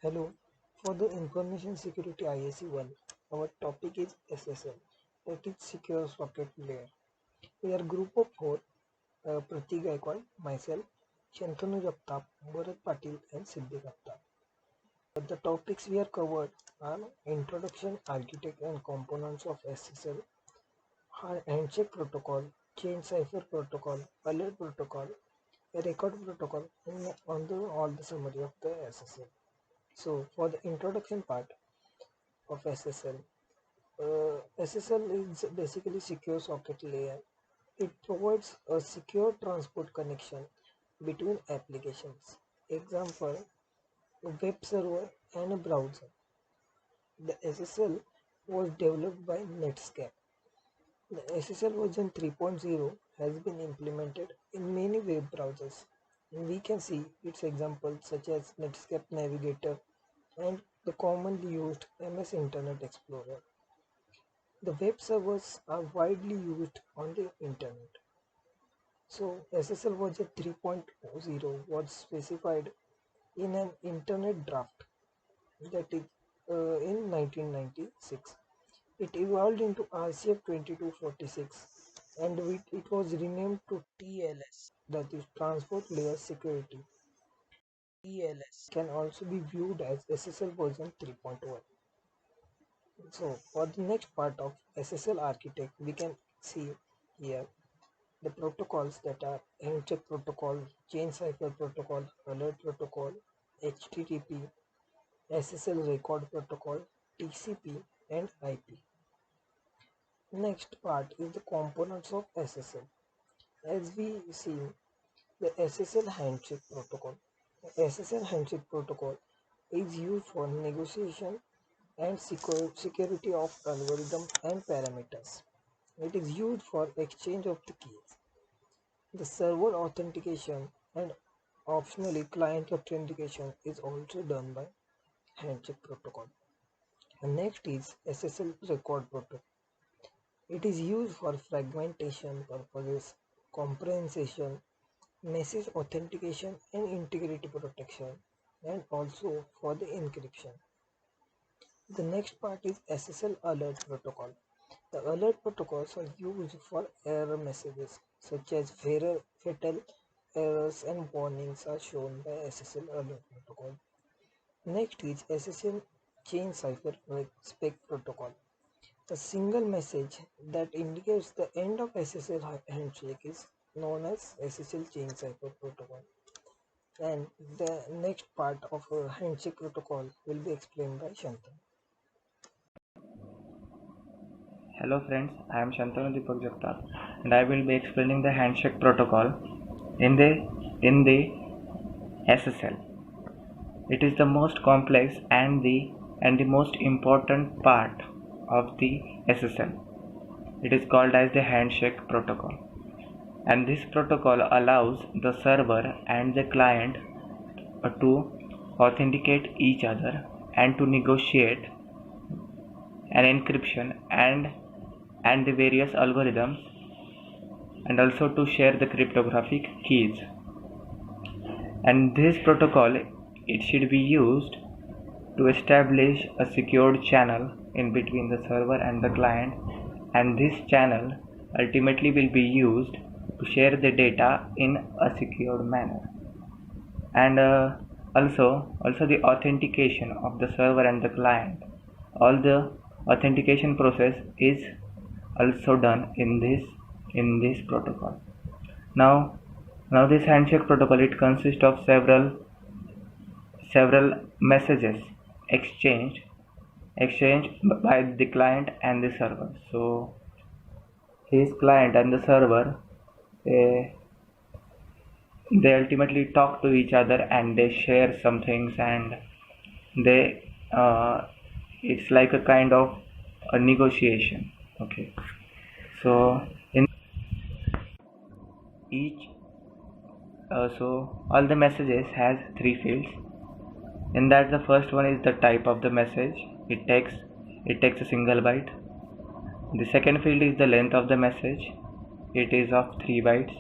Hello, for the Information Security ISC 1, our topic is SSL, that is Secure Socket Layer. We are a group of four, Pratik Gaikwad, myself, Shantanu Jagtap, Bharat Patil and Siddhi Gupta. The topics we are covered are Introduction, Architect and Components of SSL, Handshake Protocol, Chain Cipher Protocol, Alert Protocol, Record Protocol, and all the summary of the SSL. So for the introduction part of SSL, SSL is basically secure socket layer. It provides a secure transport connection between applications. Example, a web server and a browser. The SSL was developed by Netscape. The SSL version 3.0 has been implemented in many web browsers. And we can see its examples such as Netscape Navigator and the commonly used MS Internet Explorer. The web servers are widely used on the internet. So SSL version 3.0 was specified in an internet draft that is in 1996. It evolved into RCF 2246 and it was renamed to TLS, that is Transport Layer Security. TLS can also be viewed as SSL version 3.1. So for the next part of SSL architect, we can see here the protocols that are handshake protocol, chain cipher protocol, alert protocol, HTTP, SSL record protocol, TCP and IP. Next part is the components of SSL. As we see the SSL handshake protocol. The SSL handshake protocol is used for negotiation and security of algorithm and parameters. It is used for exchange of the keys. The server authentication and optionally client authentication is also done by handshake protocol. And next is SSL record protocol. It is used for fragmentation purposes, comprehension, message authentication and integrity protection, and also for the encryption. The next part is SSL alert protocol. The alert protocols are used for error messages such as fatal errors and warnings are shown by SSL alert protocol. Next is SSL chain cipher spec protocol. A single message that indicates the end of SSL handshake is known as SSL chain cipher protocol. And the next part of a handshake protocol will be explained by Shantanu. Hello friends, I am Shantanu Deepak Jagtap and I will be explaining the handshake protocol in the SSL. It is the most complex and the most important part of the SSL. It is called as the handshake protocol. And this protocol allows the server and the client to authenticate each other and to negotiate an encryption and the various algorithms, and also to share the cryptographic keys. And this protocol, it should be used to establish a secured channel in between the server and the client, and this channel ultimately will be used to share the data in a secured manner. And also the authentication of the server and the client, all the authentication process is also done in this protocol. Now this handshake protocol, it consists of several messages exchanged by the client and the server. So his client and the server, they ultimately talk to each other and they share some things, and they it's like a kind of a negotiation. Okay, so in each so all the messages has three fields. In that, the first one is the type of the message. It takes a single byte. The second field is the length of the message. It is of 3 bytes.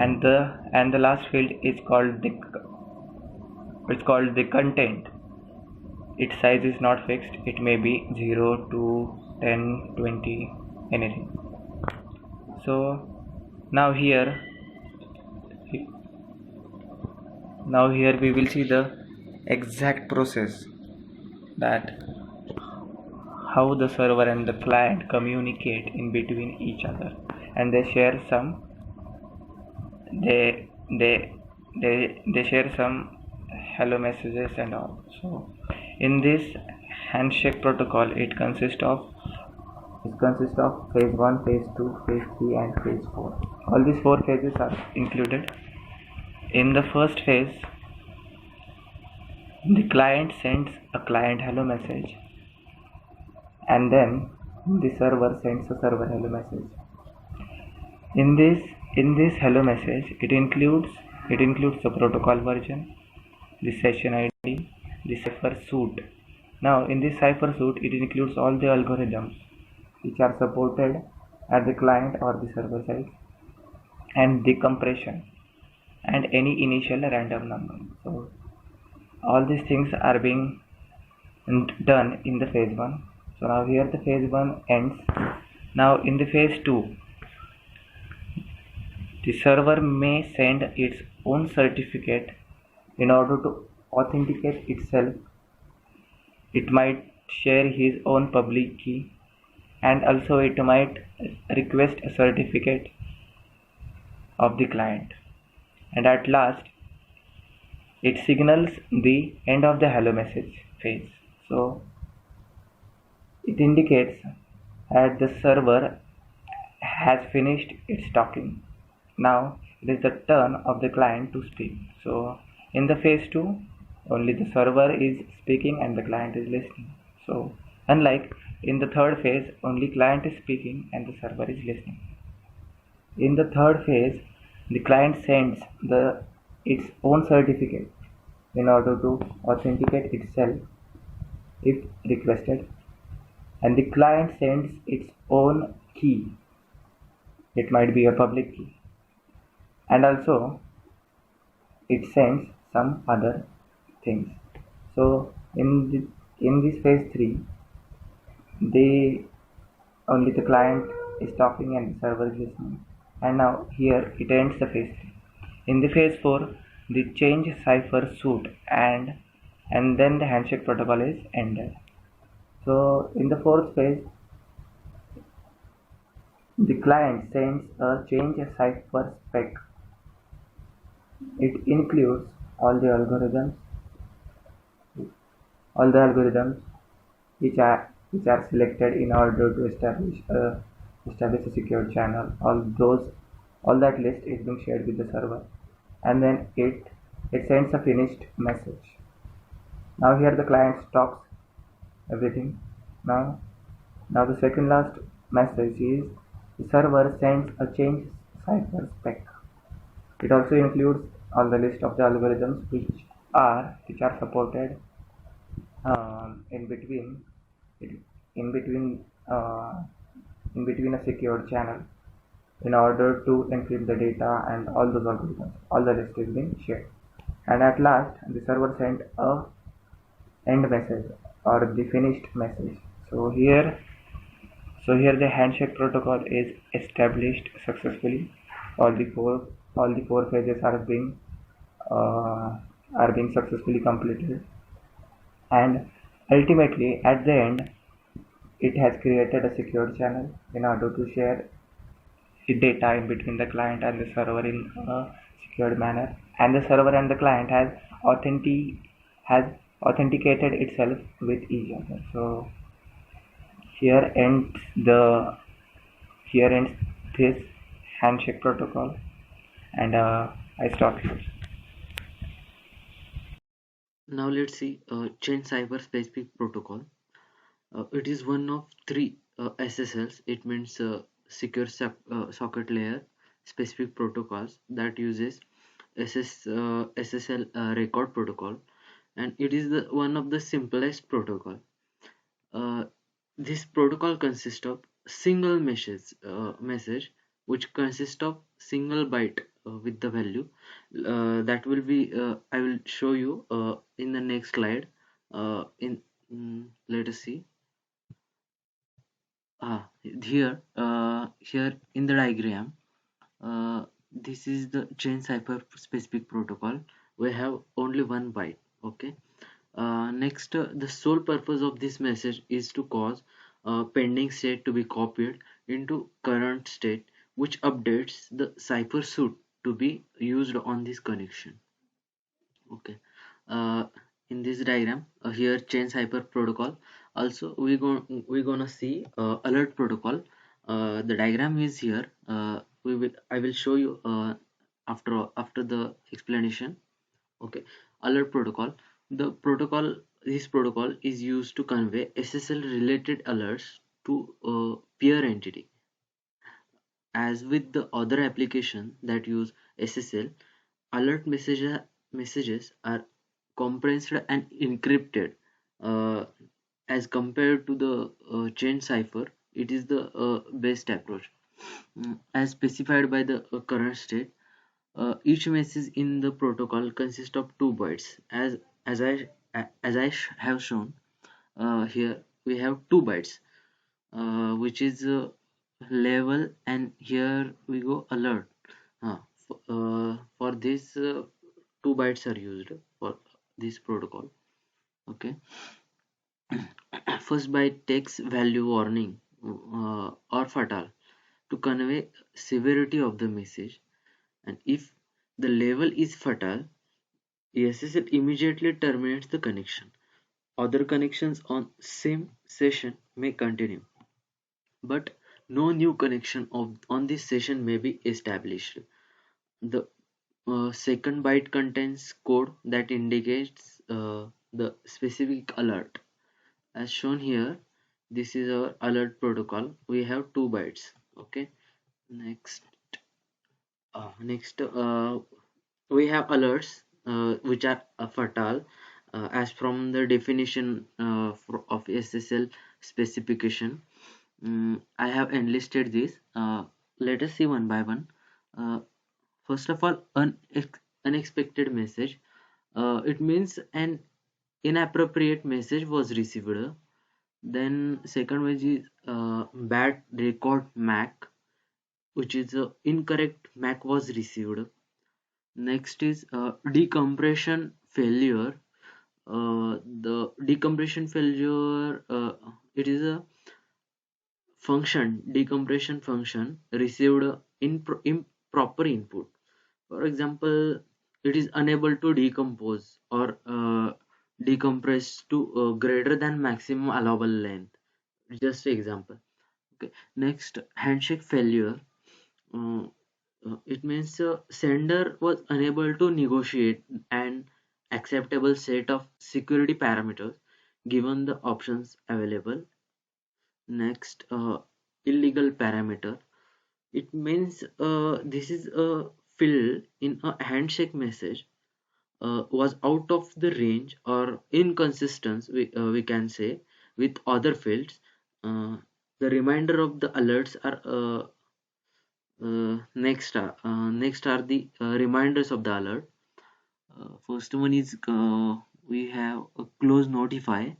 And the last field is called the content. its size is not fixed. It may be 0 to 10, 20, anything. So now here we will see the exact process, that how the server and the client communicate in between each other, and they share some they they they share some hello messages and all. So in this handshake protocol, it consists of phase 1, phase 2, phase 3 and phase 4. All these 4 phases are included. In the first phase, the client sends a client hello message, and then the server sends a server hello message. In this hello message, it includes the protocol version, the session ID, the cipher suite. Now in this cipher suite, it includes all the algorithms which are supported at the client or the server side, and the compression and any initial random number. So all these things are being done in the phase 1. So now here the phase 1 ends. Now in the phase 2, the server may send its own certificate in order to authenticate itself. It might share his own public key, and also it might request a certificate of the client. And at last, it signals the end of the hello message phase. So it indicates that the server has finished its talking. Now it is the turn of the client to speak. So in the phase 2, only the server is speaking and the client is listening. So unlike in the third phase, only client is speaking and the server is listening. In the third phase, the client sends its own certificate in order to authenticate itself if requested, and the client sends its own key. It might be a public key, and also it sends some other things. So in this phase 3, they only the client is talking and the server is listening. And now here it ends the phase 3. In the phase 4, the change cipher suite and then the handshake protocol is ended. So in the fourth phase, the client sends a change cipher spec. It includes all the algorithms which are selected in order to establish a secure channel. All that list is being shared with the server, and then it sends a finished message. Now here the client stops everything. Now the second last message is the server sends a change cipher spec. It also includes all the list of the algorithms which are supported in between in between uh, in between a secure channel in order to encrypt the data, and all those algorithms, all the list is being shared. And at last, the server sent a end message or the finished message. So here the handshake protocol is established successfully. All the four phases uh, are being successfully completed, and ultimately at the end, it has created a secure channel in order to share the data in between the client and the server in a secured manner, and the server and the client has authenticated itself with each other. So here ends the here ends this handshake protocol, and I stop here. Now let's see chain cyber specific protocol. It is one of three SSLs. It means socket layer specific protocols that uses SSL record protocol, and it is the one of the simplest protocol. Uh, this protocol consists of single message which consists of single byte with the value that will be I will show you in the next slide. In let us see. Here in the diagram, this is the chain cipher specific protocol. We have only one byte. Okay. Next, the sole purpose of this message is to cause pending state to be copied into current state, which updates the cipher suit to be used on this connection. Okay. uh, in this diagram, here chain cipher protocol. Also we're gonna see alert protocol. The diagram is here. I will show you after the explanation. Okay. Alert protocol. This protocol is used to convey SSL related alerts to peer entity. As with the other application that use SSL, alert messages are compressed and encrypted. uh, as compared to the chain cipher, it is the best approach. As specified by the current state, each message in the protocol consists of 2 bytes. As I have shown, here we have 2 bytes, which is level, and here we go alert. For this, 2 bytes are used for this protocol. Okay. First byte takes value warning or fatal to convey severity of the message, and if the level is fatal, SSL immediately terminates the connection. Other connections on same session may continue, but no new connection on this session may be established. The second byte contains code that indicates the specific alert. As shown here, this is our alert protocol. We have 2 bytes. Okay. Next, next, we have alerts which are fatal as from the definition of SSL specification. I have enlisted this. Let us see one by one. Uh, First of all, unexpected message. It means an inappropriate message was received. Then second one is bad record MAC, which is incorrect MAC was received. Next is decompression failure. The decompression failure, it is a decompression function received improper input. For example, it is unable to decompose or decompress to greater than maximum allowable length. Just example. Okay. Next, handshake failure. Uh, it means sender was unable to negotiate an acceptable set of security parameters given the options available. Next, illegal parameter. It means this is a field in a handshake message was out of the range or inconsistent, we can say, with other fields. Uh, the remainder of the alerts are next are the reminders of the alert. First one is we have a close notify.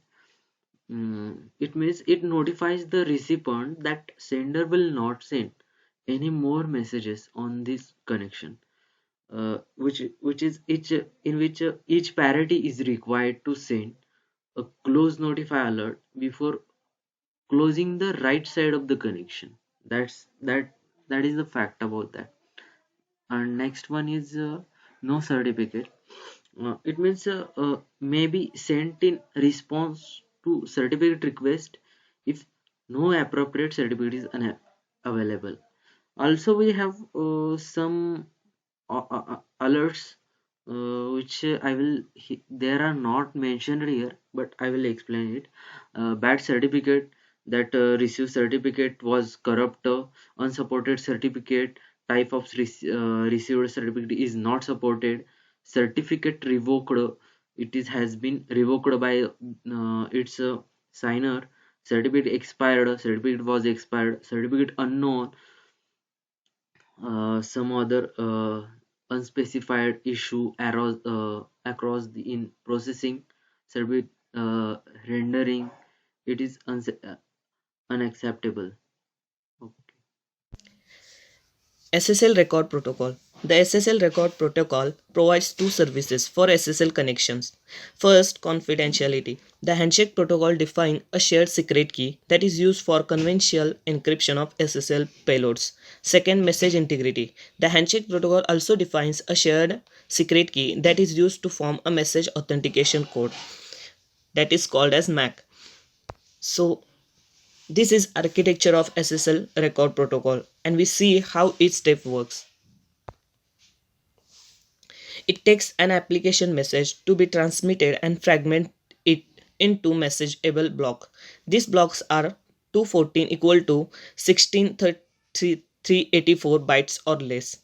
It means it notifies the recipient that sender will not send any more messages on this connection, which is each in which each party is required to send a close notify alert before closing the right side of the connection. That is the fact about that. And next one is no certificate. It means may be sent in response to certificate request if no appropriate certificate is available. Also, we have some alerts which there are not mentioned here, but I will explain it. Bad certificate, that received certificate was corrupt. Unsupported certificate, type of received certificate is not supported. Certificate revoked, has been revoked by its signer. Certificate expired, certificate was expired. Certificate unknown, some other unspecified issue arose across the in processing. Certificate rendering it is unacceptable. Okay. SSL record protocol. The SSL record protocol provides two services for SSL connections. First, confidentiality. The handshake protocol defines a shared secret key that is used for conventional encryption of SSL payloads. Second, message integrity. The handshake protocol also defines a shared secret key that is used to form a message authentication code that is called as MAC. So, this is architecture of SSL record protocol, and we see how each step works. It takes an application message to be transmitted and fragment it into messageable block. These blocks are 214 equal to 16,384 bytes or less.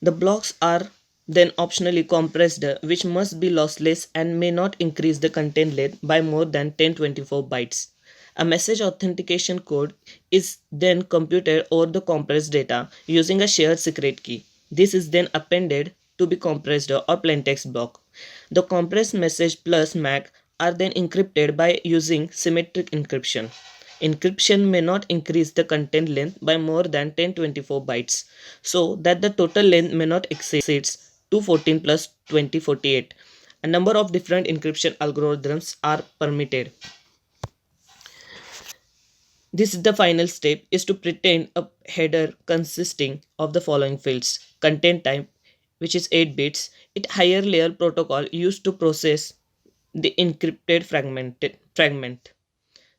The blocks are then optionally compressed, which must be lossless and may not increase the content length by more than 1024 bytes. A message authentication code is then computed over the compressed data using a shared secret key. This is then appended to be compressed or plaintext block. The compressed message plus MAC are then encrypted by using symmetric encryption. Encryption may not increase the content length by more than 1024 bytes, so that the total length may not exceed 214 plus 2048. A number of different encryption algorithms are permitted. This is the final step is to pretend a header consisting of the following fields: content type, which is 8 bits, it higher layer protocol used to process the encrypted fragment.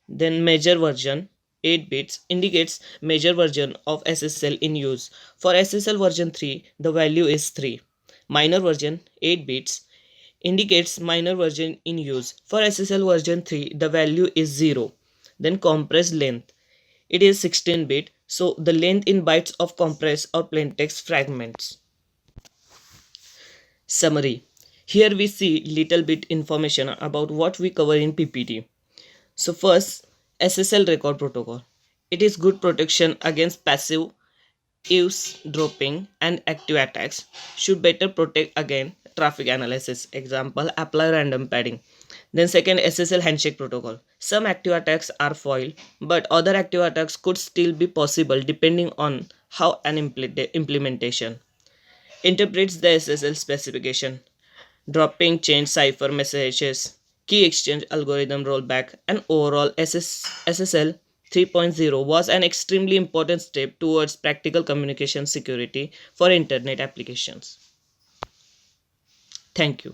Then major version 8 bits indicates major version of SSL in use. For SSL version 3, the value is 3. Minor version 8 bits indicates minor version in use. For SSL version 3, the value is 0. Then compressed length, it is 16 bit, so the length in bytes of compressed or plaintext fragments. Summary. Here we see little bit information about what we cover in PPT. So first, SSL record protocol. It is good protection against passive eavesdropping and active attacks. Should better protect against traffic analysis. Example, apply random padding. Then second, SSL handshake protocol. Some active attacks are foiled, but other active attacks could still be possible depending on how an implementation interprets the SSL specification. Dropping chain cipher messages, key exchange algorithm rollback, and overall SSL 3.0 was an extremely important step towards practical communication security for internet applications. Thank you.